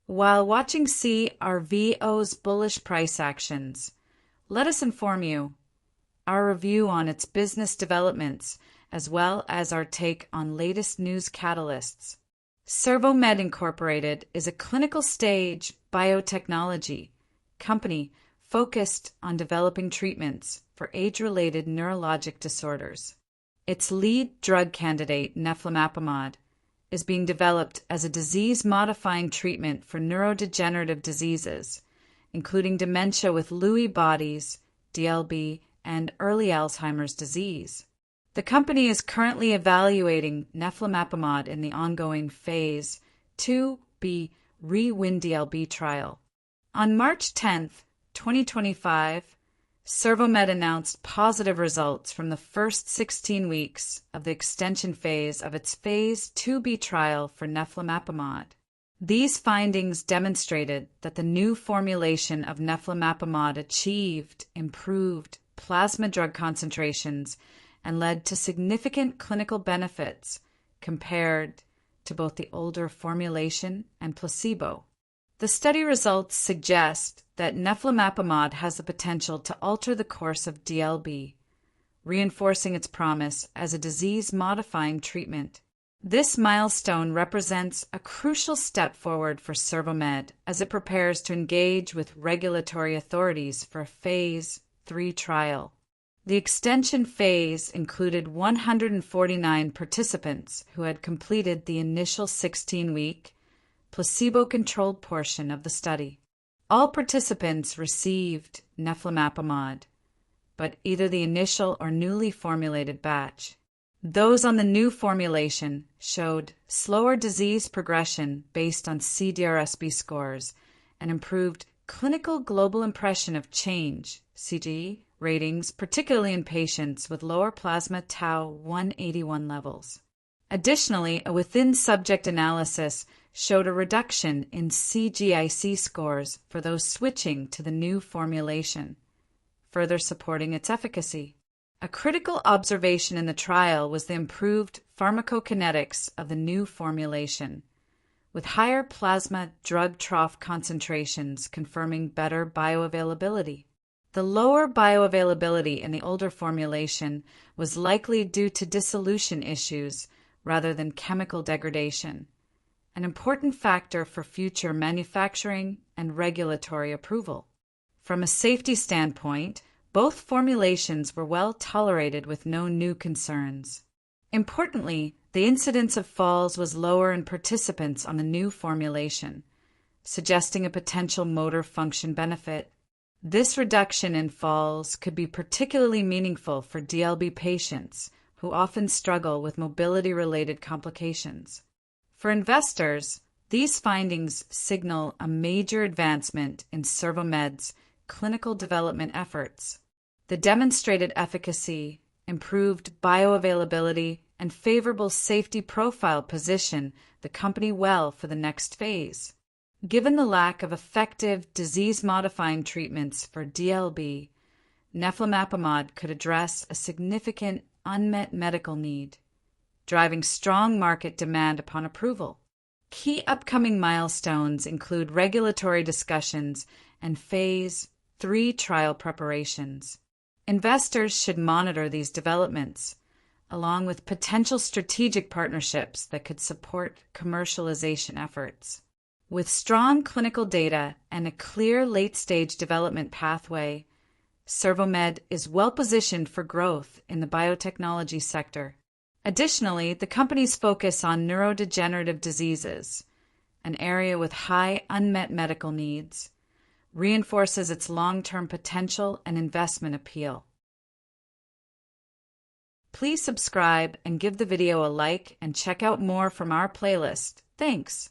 While watching CRVO's bullish price actions, let us inform you our review on its business developments, as well as our take on latest news catalysts. CervoMed Inc. is a clinical stage biotechnology company focused on developing treatments for age-related neurologic disorders. Its lead drug candidate, neflamapimod, is being developed as a disease-modifying treatment for neurodegenerative diseases, including dementia with Lewy bodies, DLB, and early Alzheimer's disease. The company is currently evaluating neflamapimod in the ongoing Phase 2b ReWin-DLB trial. On March 10, 2025, CervoMed announced positive results from the first 16 weeks of the extension phase of its Phase 2b trial for neflamapimod. These findings demonstrated that the new formulation of neflamapimod achieved improved plasma drug concentrations and led to significant clinical benefits compared to both the older formulation and placebo. The study results suggest that neflamapimod has the potential to alter the course of DLB, reinforcing its promise as a disease-modifying treatment. This milestone represents a crucial step forward for CervoMed as it prepares to engage with regulatory authorities for a Phase 3 trial. The extension phase included 149 participants who had completed the initial 16-week, placebo-controlled portion of the study. All participants received neflamapimod, but either the initial or newly formulated batch. Those on the new formulation showed slower disease progression based on CDR-SB scores and improved clinical global impression of change, CG, ratings, particularly in patients with lower plasma tau 181 levels. Additionally, a within-subject analysis showed a reduction in CGIC scores for those switching to the new formulation, further supporting its efficacy. A critical observation in the trial was the improved pharmacokinetics of the new formulation, with higher plasma drug trough concentrations confirming better bioavailability. The lower bioavailability in the older formulation was likely due to dissolution issues rather than chemical degradation, an important factor for future manufacturing and regulatory approval. From a safety standpoint, both formulations were well tolerated with no new concerns. Importantly, the incidence of falls was lower in participants on the new formulation, suggesting a potential motor function benefit. This reduction in falls could be particularly meaningful for DLB patients who often struggle with mobility-related complications. For investors, these findings signal a major advancement in CervoMed's clinical development efforts. The demonstrated efficacy, improved bioavailability, and favorable safety profile position the company well for the next phase. Given the lack of effective disease-modifying treatments for DLB, neflamapimod could address a significant unmet medical need, driving strong market demand upon approval. Key upcoming milestones include regulatory discussions and Phase 3 trial preparations. Investors should monitor these developments, along with potential strategic partnerships that could support commercialization efforts. With strong clinical data and a clear late-stage development pathway, CervoMed is well-positioned for growth in the biotechnology sector. Additionally, the company's focus on neurodegenerative diseases, an area with high unmet medical needs, reinforces its long-term potential and investment appeal. Please subscribe and give the video a like and check out more from our playlist. Thanks.